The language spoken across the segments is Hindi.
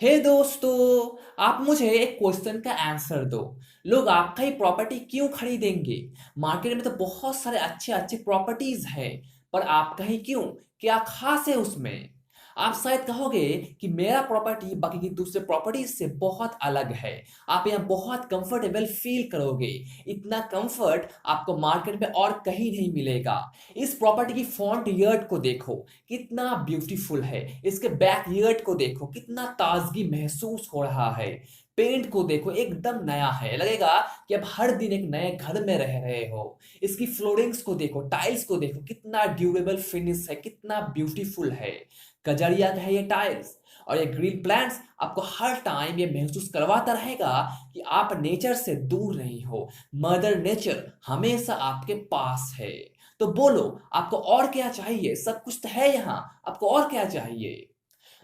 हे दोस्तों, आप मुझे एक क्वेश्चन का आंसर दो। लोग आपका ही प्रॉपर्टी क्यों खरीदेंगे? मार्केट में तो बहुत सारे अच्छे अच्छे प्रॉपर्टीज हैं, पर आपका ही क्यों? क्या खास है उसमें? आप शायद कहोगे कि मेरा प्रॉपर्टी बाकी की दूसरे प्रॉपर्टीज से बहुत अलग है। आप यहाँ बहुत कंफर्टेबल फील करोगे। इतना कंफर्ट आपको मार्केट में और कहीं नहीं मिलेगा। इस प्रॉपर्टी की फ्रंट यार्ड को देखो, कितना ब्यूटीफुल है। इसके बैकयार्ड को देखो, कितना ताजगी महसूस हो रहा है। पेंट को देखो, एकदम नया है, लगेगा कि अब हर दिन एक नए घर में रह रहे हो। इसकी फ्लोरिंग्स को देखो, टाइल्स को देखो, कितना ड्यूरेबल फिनिश है, कितना ब्यूटीफुल है। कजरिया का है ये टाइल्स। और ये ग्रिल प्लांट्स आपको हर टाइम ये महसूस करवाता रहेगा कि आप नेचर से दूर नहीं हो। मदर नेचर हमेशा आपके पास है। तो बोलो, आपको और क्या चाहिए? सब कुछ तो है यहाँ, आपको और क्या चाहिए?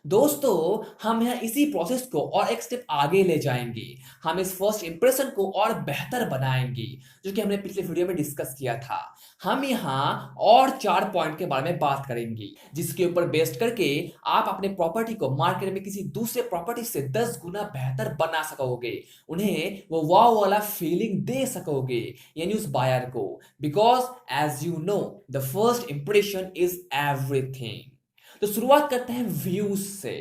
दोस्तों, हम यहाँ इसी प्रोसेस को और एक स्टेप आगे ले जाएंगे। हम इस फर्स्ट इंप्रेशन को और बेहतर बनाएंगे, जो कि हमने पिछले वीडियो में डिस्कस किया था। हम यहाँ और 4 पॉइंट के बारे में बात करेंगे, जिसके ऊपर बेस्ड करके आप अपने प्रॉपर्टी को मार्केट में किसी दूसरे प्रॉपर्टी से 10 गुना बेहतर बना सकोगे। उन्हें वो वाव वाला फीलिंग दे सकोगे, यानी उस बायर को। Because as you know, the first impression is everything. तो शुरुआत करते हैं व्यूज से।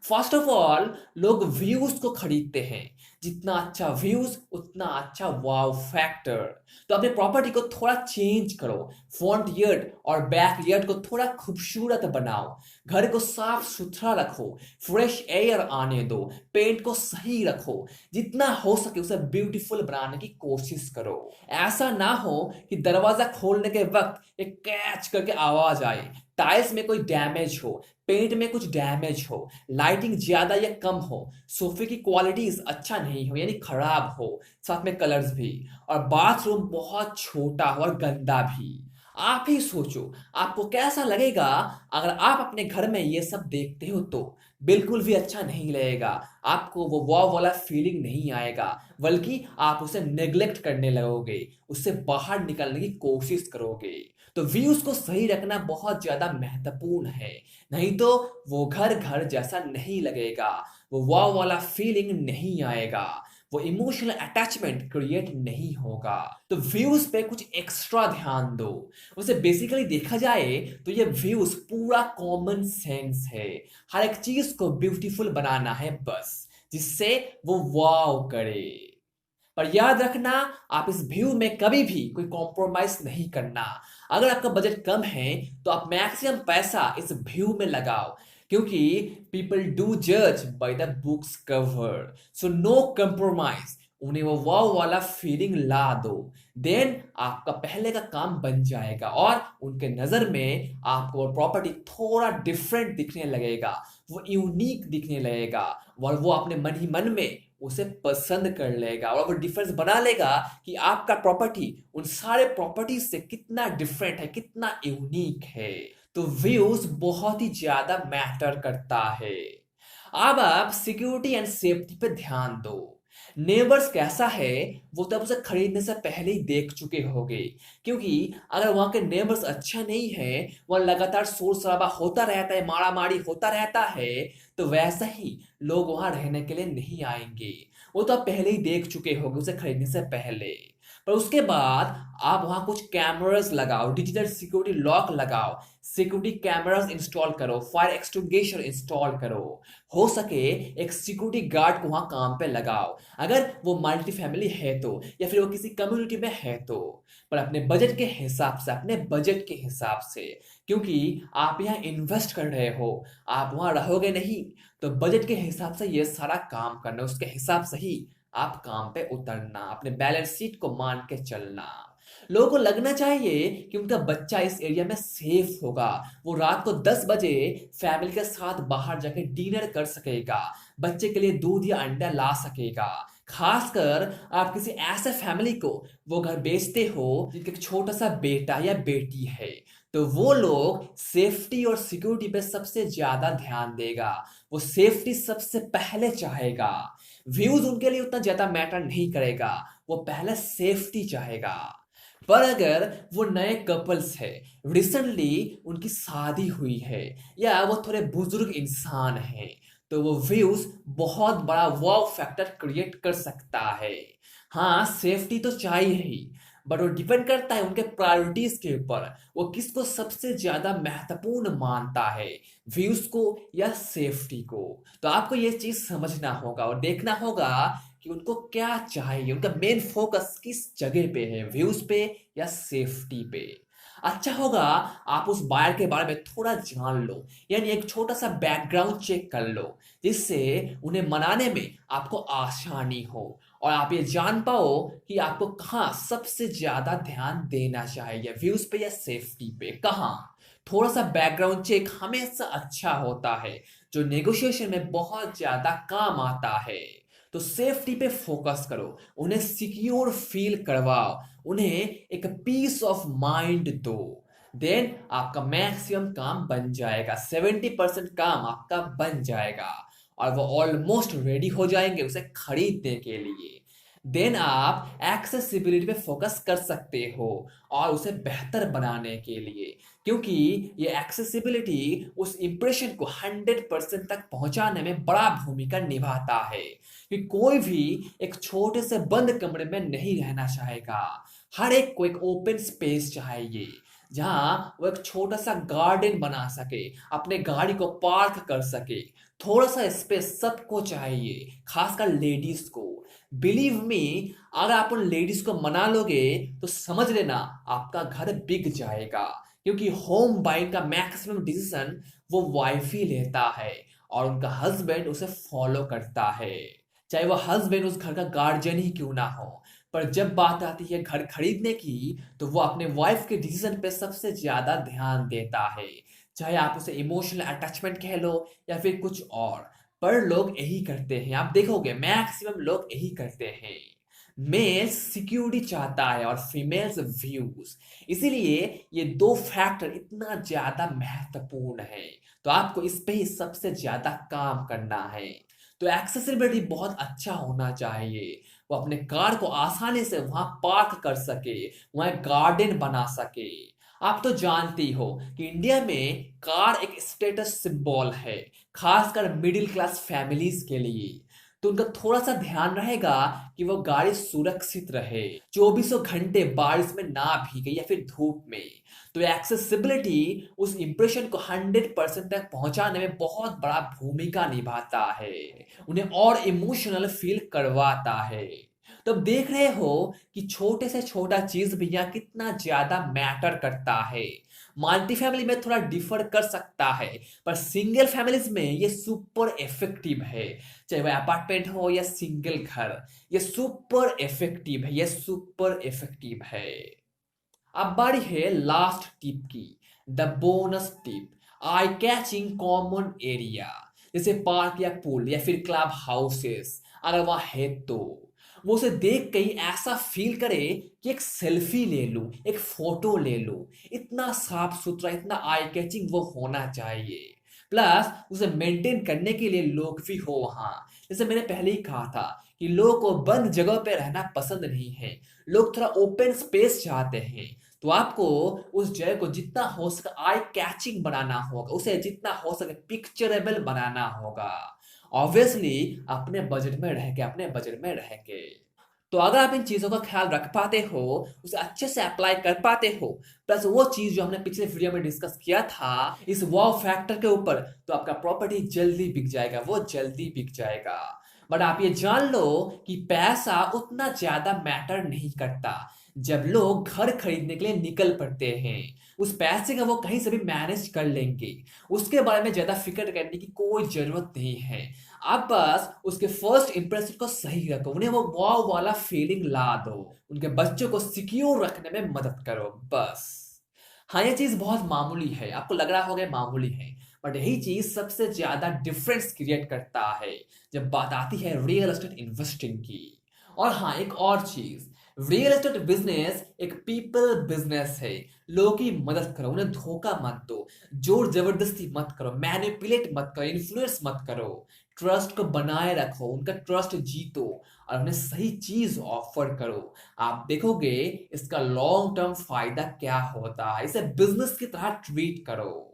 फर्स्ट ऑफ ऑल, लोग व्यूज को खरीदते हैं। जितना अच्छा व्यूज उतना अच्छा वाव फैक्टर। तो अपने प्रॉपर्टी को थोड़ा चेंज करो। फ्रंट यार्ड और बैक यार्ड को थोड़ा खूबसूरत बनाओ। घर को साफ सुथरा रखो। फ्रेश एयर आने दो। पेंट को सही रखो। जितना हो सके उसे ब्यूटीफुल बनाने की कोशिश करो। ऐसा ना हो कि दरवाजा खोलने के वक्त एक कैच करके आवाज आए, टाइल्स में कोई डैमेज हो, पेंट में कुछ डैमेज हो, लाइटिंग ज्यादा या कम हो, सोफे की क्वालिटीज अच्छा नहीं हो यानी खराब हो, साथ में कलर्स भी, और बाथरूम बहुत छोटा हो और गंदा भी। आप ही सोचो, आपको कैसा लगेगा अगर आप अपने घर में ये सब देखते हो? तो बिल्कुल भी अच्छा नहीं लगेगा। आपको वो वाव वाला फीलिंग नहीं आएगा, बल्कि आप उसे नेग्लेक्ट करने लगोगे, उससे बाहर निकलने की कोशिश करोगे। तो व्यूज को सही रखना बहुत ज्यादा महत्वपूर्ण है। नहीं तो वो घर घर जैसा नहीं लगेगा, वो वाव वाला फीलिंग नहीं आएगा, वो इमोशनल अटैचमेंट क्रिएट नहीं होगा। तो व्यूज पे कुछ एक्स्ट्रा ध्यान दो। उसे बेसिकली देखा जाए तो ये व्यूज पूरा कॉमन सेंस है। हर एक चीज को ब्यूटीफुल बनाना है बस, जिससे वो वाव करे। पर याद रखना, आप इस व्यू में कभी भी कोई कॉम्प्रोमाइज नहीं करना। अगर आपका बजट कम है तो आप मैक्सिमम पैसा इस व्यू में लगाओ, क्योंकि पीपल डू जज by the book's cover. So no compromise. उन्हें वो वाव वाला फीलिंग ला दो। देन आपका पहले का काम बन जाएगा और उनके नजर में आपको वो प्रॉपर्टी थोड़ा डिफरेंट दिखने लगेगा, वो यूनिक दिखने लगेगा, और वो अपने मन ही मन में उसे पसंद कर लेगा और वो डिफरेंस बना लेगा कि आपका प्रॉपर्टी उन सारे प्रॉपर्टी से कितना डिफरेंट है, कितना यूनिक है। तो व्यूज बहुत ही ज्यादा मैटर करता है। अब आप सिक्योरिटी एंड सेफ्टी पे ध्यान दो। नेबर्स कैसा है वो तब उसे खरीदने से पहले ही देख चुके होंगे, क्योंकि अगर वहां के नेबर्स अच्छा नहीं है, वहां लगातार शोर शराबा होता रहता है, मारा मारी होता रहता है, तो वैसा ही लोग वहां रहने के लिए नहीं आएंगे। वो तो आप पहले ही देख चुके होंगे उसे खरीदने से पहले। पर उसके बाद आप वहां कुछ कैमरास लगाओ, डिजिटल सिक्योरिटी लॉक लगाओ, सिक्योरिटी कैमरास इंस्टॉल करो, फायर एक्सटिंग्विशर इंस्टॉल करो। हो सके एक सिक्योरिटी गार्ड को वहां काम पे लगाओ, अगर वो मल्टी फैमिली है तो, या फिर वो किसी कम्युनिटी में है तो। पर अपने बजट के हिसाब से, अपने बजट के हिसाब से, क्योंकि आप यहाँ इन्वेस्ट कर रहे हो, आप वहां रहोगे नहीं। तो बजट के हिसाब से ये सारा काम करना, उसके हिसाब से ही आप काम पे उतरना, अपने बैलेंस शीट को मान के चलना। लोगों को लगना चाहिए कि उनका बच्चा इस एरिया में सेफ होगा। वो रात को 10 बजे फैमिली के साथ बाहर जाके डिनर कर सकेगा, बच्चे के लिए दूध या अंडा ला सकेगा। खासकर आप किसी ऐसे फैमिली को वो घर बेचते हो जिनका एक छोटा सा बेटा या बेटी है, तो वो लोग सेफ्टी और सिक्योरिटी पे सबसे ज्यादा ध्यान देगा। वो सेफ्टी सबसे पहले चाहेगा। व्यूज उनके लिए उतना ज्यादा मैटर नहीं करेगा, वो पहले सेफ्टी चाहेगा। पर अगर वो नए कपल्स है, रिसेंटली उनकी शादी हुई है, या वो थोड़े बुजुर्ग इंसान हैं, तो वो व्यूज बहुत बड़ा वाव फैक्टर क्रिएट कर सकता है। हाँ, सेफ्टी तो चाहिए ही, बट वो डिपेंड करता है उनके प्रायोरिटीज के ऊपर, वो किसको सबसे ज्यादा महत्वपूर्ण मानता है, व्यूज को या सेफ्टी को। तो आपको ये चीज समझना होगा और देखना होगा कि उनको क्या चाहिए, उनका मेन फोकस किस जगह पे है, व्यूज पे या सेफ्टी पे। अच्छा होगा आप उस बायर के बारे में थोड़ा जान लो, यानी एक छोटा सा बैकग्राउंड चेक कर लो, जिससे उन्हें मनाने में आपको आसानी हो और आप ये जान पाओ कि आपको कहाँ सबसे ज्यादा ध्यान देना चाहिए, व्यूज पे या सेफ्टी पे, कहाँ। थोड़ा सा बैकग्राउंड चेक हमेशा अच्छा होता है, जो नेगोशिएशन में बहुत ज्यादा काम आता है। तो सेफ्टी पे फोकस करो, उन्हें सिक्योर फील करवाओ, उन्हें एक पीस ऑफ माइंड दो। देन आपका मैक्सिमम काम बन जाएगा, 70% काम आपका बन जाएगा और वो ऑलमोस्ट रेडी हो जाएंगे उसे खरीदने के लिए। देन आप एक्सेसिबिलिटी पे फोकस कर सकते हो और उसे बेहतर बनाने के लिए, क्योंकि ये एक्सेसिबिलिटी उस इंप्रेशन को 100% तक पहुंचाने में बड़ा भूमिका निभाता है। कि कोई भी एक छोटे से बंद कमरे में नहीं रहना चाहेगा, हर एक को एक ओपन स्पेस चाहिए, जहां वो एक छोटा सा गार्डन बना सके, अपने गाड़ी को पार्क कर सके। थोड़ा सा स्पेस सबको चाहिए, खासकर लेडीज को। बिलीव मी, अगर आप उन लेडीज को मना लोगे तो समझ लेना आपका घर बिक जाएगा, क्योंकि होम बाइंग का मैक्सिमम डिसीजन वो वाइफ ही लेता है और उनका हस्बैंड उसे फॉलो करता है, चाहे वो हस्बैंड उस घर का गार्जियन ही क्यों ना हो। पर जब बात आती है घर खरीदने की, तो वो अपने वाइफ के डिसीजन पे सबसे ज्यादा ध्यान देता है, चाहे आप उसे इमोशनल अटैचमेंट कह लो या फिर कुछ और। पर लोग यही करते हैं, आप देखोगे मैक्सिमम लोग यही करते हैं। मेल सिक्योरिटी चाहता है और फीमेल्स व्यूज, इसीलिए ये दो फैक्टर इतना ज्यादा महत्वपूर्ण है। तो आपको इस पे ही सबसे ज्यादा काम करना है। तो एक्सेसिबिलिटी बहुत अच्छा होना चाहिए, वो अपने कार को आसानी से वहां पार्क कर सके, वहां एक गार्डन बना सके। आप तो जानती हो कि इंडिया में कार एक स्टेटस सिंबल है, खासकर मिडिल क्लास फैमिलीज के लिए। तो उनका थोड़ा सा ध्यान रहेगा कि वो गाड़ी सुरक्षित रहे, चौबीसों घंटे बारिश में ना भीगे या फिर धूप में। तो एक्सेसिबिलिटी उस इंप्रेशन को 100% तक पहुंचाने में बहुत बड़ा भूमिका निभाता है, उन्हें और इमोशनल फील करवाता है। तो अब देख रहे हो कि छोटे से छोटा चीज भी यहाँ कितना ज्यादा मैटर करता है। मल्टी फैमिली में थोड़ा डिफर कर सकता है, पर सिंगल फैमिलीज में ये सुपर इफेक्टिव है, चाहे वह अपार्टमेंट हो या सिंगल घर, ये सुपर इफेक्टिव है, ये सुपर इफेक्टिव है। अब बारी है लास्ट टिप की, the bonus tip, eye catching common area, जैसे पार्क या पूल या फिर क्लब हाउसेस, अगर वहां है तो वो उसे देख के ही ऐसा फील करे कि एक सेल्फी ले लूं, एक फोटो ले लूं। इतना साफ सुथरा, इतना आई कैचिंग वो होना चाहिए। प्लस उसे मेंटेन करने के लिए लोग भी हो वहां। जैसे मैंने पहले ही कहा था कि लोगों को बंद जगह पे रहना पसंद नहीं है, लोग थोड़ा ओपन स्पेस चाहते हैं। तो आपको उस जगह को जितना हो सके आई कैचिंग बनाना होगा, उसे जितना हो सके पिक्चरेबल बनाना होगा, ऑब्वियसली अपने बजट में रह के, अपने बजट में रह के। तो अगर आप इन चीजों का ख्याल रख पाते हो, उसे अच्छे से अप्लाई कर पाते हो, प्लस वो चीज जो हमने पिछले वीडियो में डिस्कस किया था इस वाव फैक्टर के ऊपर, तो आपका प्रॉपर्टी जल्दी बिक जाएगा, वो जल्दी बिक जाएगा। बट आप ये जान लो कि पैसा उतना ज्यादा मैटर नहीं करता। जब लोग घर खरीदने के लिए निकल पड़ते हैं, उस पैसे का वो कहीं से भी मैनेज कर लेंगे, उसके बारे में ज्यादा फिक्र करने की कोई जरूरत नहीं है। आप बस उसके फर्स्ट इंप्रेशन को सही रखो, उन्हें वो वाव वाला फीलिंग ला दो, उनके बच्चों को सिक्योर रखने में मदद करो, बस। हाँ, ये चीज बहुत मामूली है, आपको लग रहा होगा मामूली है, बट यही चीज सबसे ज्यादा डिफरेंस क्रिएट करता है जब बात आती है रियल एस्टेट इन्वेस्टिंग की। और हाँ, एक और चीज, रियल एस्टेट बिजनेस एक पीपल बिजनेस है। लोगों की मदद करो, उन्हें धोखा मत दो, जोर जबरदस्ती मत करो, मैनिपुलेट मत करो, इन्फ्लुएंस मत करो। ट्रस्ट को बनाए रखो, उनका ट्रस्ट जीतो और उन्हें सही चीज ऑफर करो। आप देखोगे इसका लॉन्ग टर्म फायदा क्या होता है, इसे बिजनेस की तरह ट्रीट करो।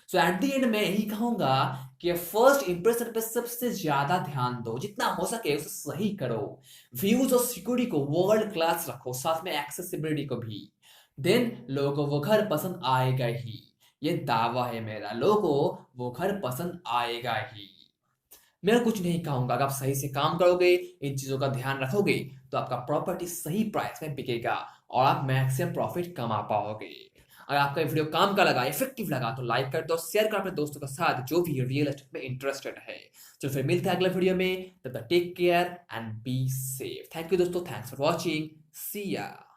सो एट द एंड मैं यही कहूंगा कि फर्स्ट इंप्रेशन पे सबसे ज्यादा ध्यान दो, जितना हो सके उसे सही करो। व्यूज और सिक्योरिटी को वर्ल्ड क्लास रखो, साथ में एक्सेसिबिलिटी को भी। देन लोगों को वो घर पसंद आएगा ही। ये दावा है मेरा, लोगों को वो घर पसंद आएगा ही। मैं कुछ नहीं कहूंगा, अगर आप सही से काम करोगे, इन चीजों का ध्यान रखोगे, तो आपका प्रॉपर्टी सही प्राइस में बिकेगा और आप मैक्सिमम प्रॉफिट कमा पाओगे। अगर आपका ये वीडियो काम का लगा, इफेक्टिव लगा, तो लाइक कर दो, शेयर कर अपने दोस्तों के साथ जो भी रियल एस्टेट में इंटरेस्टेड है। चलो फिर मिलते हैं अगले वीडियो में, तब तक take care and be safe. Thank you दोस्तों, थैंक्स फॉर वॉचिंग, सी या।